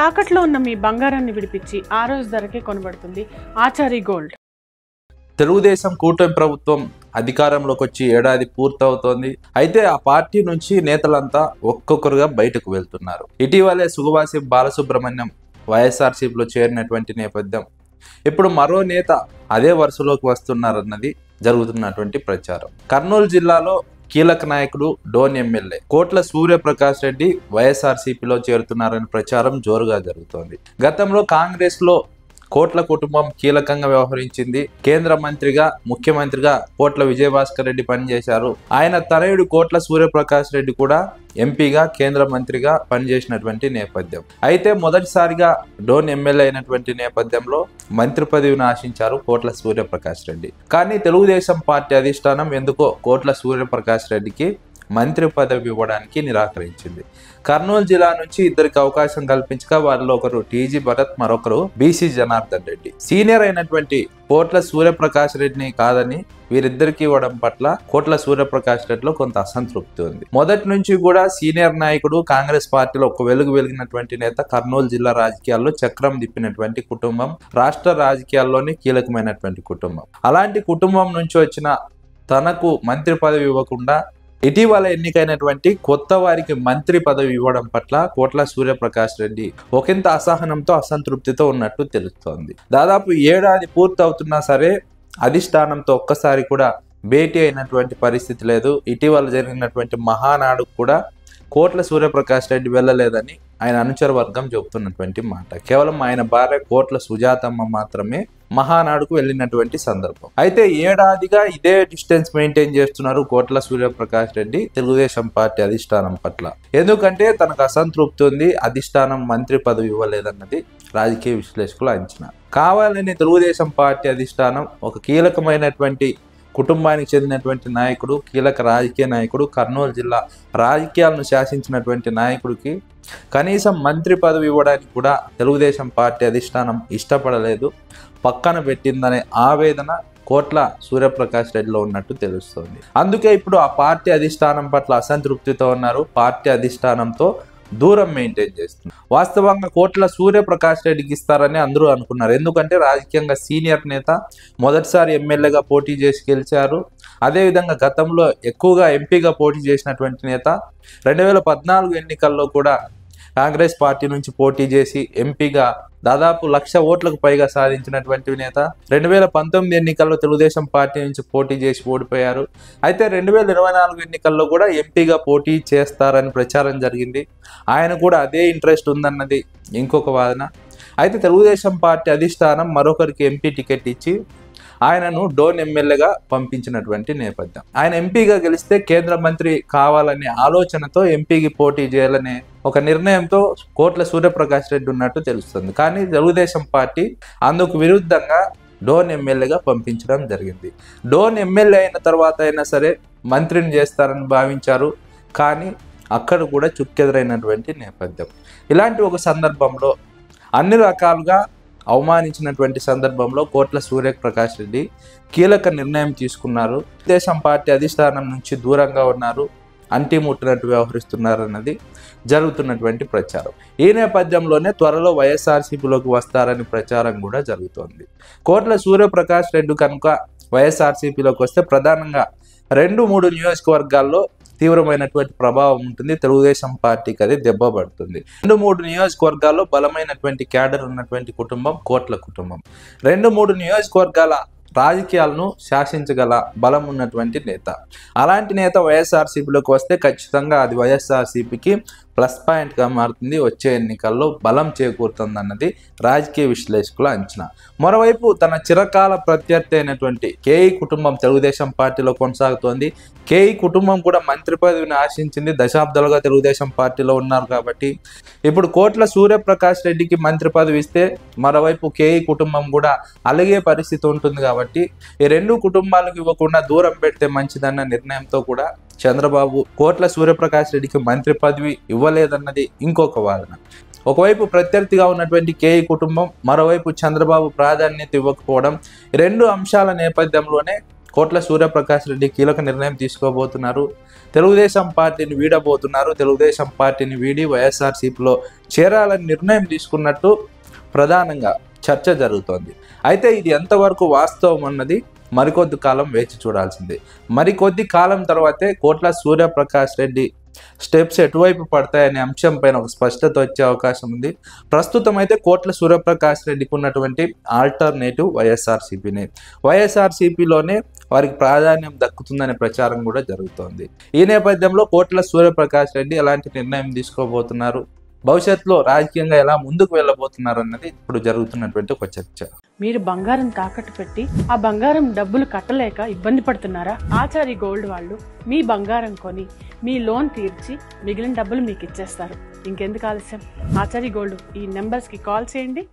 తాకట్లో ఉన్న మీ బంగారాన్ని విడిపించి ఆ రోజు ధరకే కొనబడుతుంది ఆచారి గోల్డ్. తెలుగుదేశం కూటమి ప్రభుత్వం అధికారంలోకి వచ్చి ఏడాది పూర్తవుతోంది. అయితే ఆ పార్టీ నుంచి నేతలంతా ఒక్కొక్కరుగా బయటకు వెళ్తున్నారు. ఇటీవలే సుగవాసి బాలసుబ్రహ్మణ్యం వైఎస్ఆర్సీపీలో చేరినటువంటి నేపథ్యం, ఇప్పుడు మరో నేత అదే వరుసలోకి వస్తున్నారన్నది జరుగుతున్నటువంటి ప్రచారం. కర్నూలు జిల్లాలో కీలక నాయకుడు డోన్ ఎమ్మెల్యే కోట్ల సూర్యప్రకాష్ రెడ్డి వైఎస్ఆర్సీపీలో చేరుతున్నారని ప్రచారం జోరుగా జరుగుతోంది. గతంలో కాంగ్రెస్ లో కోట్ల కుటుంబం కీలకంగా వ్యవహరించింది. కేంద్ర మంత్రిగా, ముఖ్యమంత్రిగా కోట్ల విజయభాస్కర్ రెడ్డి పనిచేశారు. ఆయన తనయుడు కోట్ల సూర్యప్రకాష్ రెడ్డి కూడా ఎంపీగా, కేంద్ర మంత్రిగా పనిచేసినటువంటి నేపథ్యం. అయితే మొదటిసారిగా డోన్ ఎమ్మెల్యే అయినటువంటి నేపథ్యంలో మంత్రి పదవిని ఆశించారు కోట్ల సూర్యప్రకాష్ రెడ్డి. కానీ తెలుగుదేశం పార్టీ అధిష్టానం ఎందుకో కోట్ల సూర్యప్రకాష్ రెడ్డికి మంత్రి పదవి ఇవ్వడానికి నిరాకరించింది. కర్నూలు జిల్లా నుంచి ఇద్దరికి అవకాశం కల్పించగా వారిలో ఒకరు టీజీ భరత్, మరొకరు బీసీ జనార్దన్ రెడ్డి. సీనియర్ అయినటువంటి కోట్ల సూర్యప్రకాష్ రెడ్డిని కాదని వీరిద్దరికి ఇవ్వడం పట్ల కోట్ల సూర్యప్రకాష్ రెడ్డిలో కొంత అసంతృప్తి ఉంది. మొదటి నుంచి కూడా సీనియర్ నాయకుడు, కాంగ్రెస్ పార్టీలో ఒక వెలిగినటువంటి నేత, కర్నూలు జిల్లా రాజకీయాల్లో చక్రం తిప్పినటువంటి కుటుంబం, రాష్ట్ర రాజకీయాల్లోనే కీలకమైనటువంటి కుటుంబం. అలాంటి కుటుంబం నుంచి వచ్చిన తనకు మంత్రి పదవి ఇవ్వకుండా ఇటీవల ఎన్నికైనటువంటి కొత్త వారికి మంత్రి పదవి ఇవ్వడం పట్ల కోట్ల సూర్యప్రకాష్ రెడ్డి ఒకంత అసహనంతో, అసంతృప్తితో ఉన్నట్టు తెలుస్తోంది. దాదాపు ఏడాది పూర్తి అవుతున్నా సరే అధిష్టానంతో ఒక్కసారి కూడా భేటీ అయినటువంటి పరిస్థితి లేదు. ఇటీవల జరిగినటువంటి మహానాడు కూడా కోట్ల సూర్యప్రకాష్ రెడ్డి వెళ్ళలేదని ఆయన అనుచర వర్గం చెబుతున్నటువంటి మాట. కేవలం ఆయన భార్య కోట్ల సుజాతమ్మ మాత్రమే మహానాడుకు వెళ్ళినటువంటి సందర్భం. అయితే ఏడాదిగా ఇదే డిస్టెన్స్ మెయింటైన్ చేస్తున్నారు కోట్ల సూర్యప్రకాష్ రెడ్డి తెలుగుదేశం పార్టీ అధిష్టానం పట్ల. ఎందుకంటే తనకు అసంతృప్తి ఉంది, అధిష్టానం మంత్రి పదవి ఇవ్వలేదన్నది రాజకీయ విశ్లేషకుల అంచనా. కావాలని తెలుగుదేశం పార్టీ అధిష్టానం ఒక కీలకమైనటువంటి కుటుంబానికి చెందినటువంటి నాయకుడు, కీలక రాజకీయ నాయకుడు, కర్నూలు జిల్లా రాజకీయాలను శాసించినటువంటి నాయకుడికి కనీసం మంత్రి పదవి ఇవ్వడానికి కూడా తెలుగుదేశం పార్టీ అధిష్టానం ఇష్టపడలేదు, పక్కన పెట్టిందనే ఆవేదన కోట్ల సూర్యప్రకాష్ రెడ్డిలో ఉన్నట్టు తెలుస్తోంది. అందుకే ఇప్పుడు ఆ పార్టీ అధిష్టానం పట్ల అసంతృప్తితో ఉన్నారు. పార్టీ అధిష్టానంతో దూరం మెయింటైన్ చేస్తున్నారు. వాస్తవంగా కోట్ల సూర్యప్రకాష్ రెడ్డికి ఇస్తారని అందరూ అనుకున్నారు. ఎందుకంటే రాజకీయంగా సీనియర్ నేత, మొదటిసారి ఎమ్మెల్యేగా పోటీ చేసి గెలిచారు. అదేవిధంగా గతంలో ఎక్కువగా ఎంపీగా పోటీ చేసినటువంటి నేత. 2014 ఎన్నికల్లో కూడా కాంగ్రెస్ పార్టీ నుంచి పోటీ చేసి ఎంపీగా దాదాపు 1,00,000 ఓట్లకు పైగా సాధించినటువంటి నేత. 2019 ఎన్నికల్లో తెలుగుదేశం పార్టీ నుంచి పోటీ చేసి ఓడిపోయారు. అయితే 2024 ఎన్నికల్లో కూడా ఎంపీగా పోటీ చేస్తారని ప్రచారం జరిగింది. ఆయన కూడా అదే ఇంట్రెస్ట్ ఉందన్నది ఇంకొక వాదన. అయితే తెలుగుదేశం పార్టీ అధిష్టానం మరొకరికి ఎంపీ టికెట్ ఇచ్చి ఆయనను డోన్ ఎమ్మెల్యేగా పంపించినటువంటి నేపథ్యం. ఆయన ఎంపీగా గెలిస్తే కేంద్ర మంత్రి కావాలనే ఆలోచనతో ఎంపీకి పోటీ చేయాలనే ఒక నిర్ణయంతో కోట్ల సూర్యప్రకాష్ రెడ్డి ఉన్నట్టు తెలుస్తుంది. కానీ తెలుగుదేశం పార్టీ అందుకు విరుద్ధంగా డోన్ ఎమ్మెల్యేగా పంపించడం జరిగింది. డోన్ ఎమ్మెల్యే అయిన తర్వాత అయినా సరే మంత్రిని చేస్తారని భావించారు. కానీ అక్కడ కూడా చుక్కెదురైనటువంటి నేపథ్యం. ఇలాంటి ఒక సందర్భంలో అన్ని రకాలుగా అవమానించినటువంటి సందర్భంలో కోట్ల సూర్యప్రకాష్ రెడ్డి కీలక నిర్ణయం తీసుకున్నారు. తెలుగుదేశం పార్టీ అధిష్టానం నుంచి దూరంగా ఉన్నారు, అంటిముట్టినట్టు వ్యవహరిస్తున్నారన్నది జరుగుతున్నటువంటి ప్రచారం. ఈ నేపథ్యంలోనే త్వరలో వైఎస్ఆర్సీపీలోకి వస్తారని ప్రచారం కూడా జరుగుతోంది. కోట్ల సూర్యప్రకాష్ రెడ్డి కనుక వైఎస్ఆర్సీపీలోకి వస్తే ప్రధానంగా 2-3 నియోజకవర్గాల్లో తీవ్రమైనటువంటి ప్రభావం ఉంటుంది. తెలుగుదేశం పార్టీకి అది దెబ్బ పడుతుంది. 2-3 నియోజకవర్గాల్లో బలమైనటువంటి క్యాడర్ ఉన్నటువంటి కుటుంబం కోట్ల కుటుంబం. 2-3 నియోజకవర్గాల రాజకీయాలను శాసించగల బలం ఉన్నటువంటి నేత. అలాంటి నేత వైఎస్ఆర్సీపీలోకి వస్తే ఖచ్చితంగా అది వైఎస్ఆర్సీపీకి ప్లస్ పాయింట్గా మారుతుంది. వచ్చే ఎన్నికల్లో బలం చేకూరుతుందన్నది రాజకీయ విశ్లేషకుల అంచనా. మరోవైపు తన చిరకాల ప్రత్యర్థి అయినటువంటి కేఈ కుటుంబం తెలుగుదేశం పార్టీలో కొనసాగుతోంది. కేఈ కుటుంబం కూడా మంత్రి పదవిని ఆశించింది. దశాబ్దాలుగా తెలుగుదేశం పార్టీలో ఉన్నారు కాబట్టి ఇప్పుడు కోట్ల సూర్యప్రకాష్ రెడ్డికి మంత్రి పదవి ఇస్తే మరోవైపు కేఈ కుటుంబం కూడా అలిగే పరిస్థితి ఉంటుంది. కాబట్టి ఈ 2 కుటుంబాలకు ఇవ్వకుండా దూరం పెడితే మంచిదన్న నిర్ణయంతో కూడా చంద్రబాబు కోట్ల సూర్యప్రకాష్ రెడ్డికి మంత్రి పదవి ఇవ్వలేదన్నది ఇంకొక వాదన. ఒకవైపు ప్రత్యర్థిగా ఉన్నటువంటి కేఈ కుటుంబం, మరోవైపు చంద్రబాబు ప్రాధాన్యత ఇవ్వకపోవడం, 2 అంశాల నేపథ్యంలోనే కోట్ల సూర్యప్రకాష్ రెడ్డి కీలక నిర్ణయం తీసుకోబోతున్నారు. తెలుగుదేశం పార్టీని వీడబోతున్నారు. తెలుగుదేశం పార్టీని వీడి వైఎస్ఆర్సీపీలో చేరాలని నిర్ణయం తీసుకున్నట్టు ప్రధానంగా చర్చ జరుగుతోంది. అయితే ఇది ఎంతవరకు వాస్తవం అన్నది మరికొద్ది కాలం వేచి చూడాల్సిందే. మరికొద్ది కాలం తర్వాతే కోట్ల సూర్యప్రకాష్ రెడ్డి స్టెప్స్ ఎటువైపు పడతాయనే అంశం పైన ఒక స్పష్టత వచ్చే అవకాశం ఉంది. ప్రస్తుతం అయితే కోట్ల సూర్యప్రకాష్ రెడ్డికి ఉన్నటువంటి ఆల్టర్నేటివ్ వైఎస్ఆర్సీపీనే. వైఎస్ఆర్సీపీలోనే వారికి ప్రాధాన్యం దక్కుతుందనే ప్రచారం కూడా జరుగుతోంది. ఈ నేపథ్యంలో కోట్ల సూర్యప్రకాష్ రెడ్డి ఎలాంటి నిర్ణయం తీసుకోబోతున్నారు, భవిష్యత్తులో రాజకీయంగా ఎలా ముందుకు వెళ్ళబోతున్నారు అన్నది ఇప్పుడు జరుగుతున్నటువంటి ఒక చర్చ. మీరు బంగారం తాకట్టు పెట్టి ఆ బంగారం డబ్బులు కట్టలేక ఇబ్బంది పడుతున్నారా? ఆచారి గోల్డ్ వాళ్ళు మీ బంగారం కొని మీ లోన్ తీర్చి మిగిలిన డబ్బులు మీకు ఇచ్చేస్తారు. ఇంకెందుకు ఆలస్యం? ఆచారి గోల్డ్ ఈ నెంబర్స్కి కాల్ చేయండి.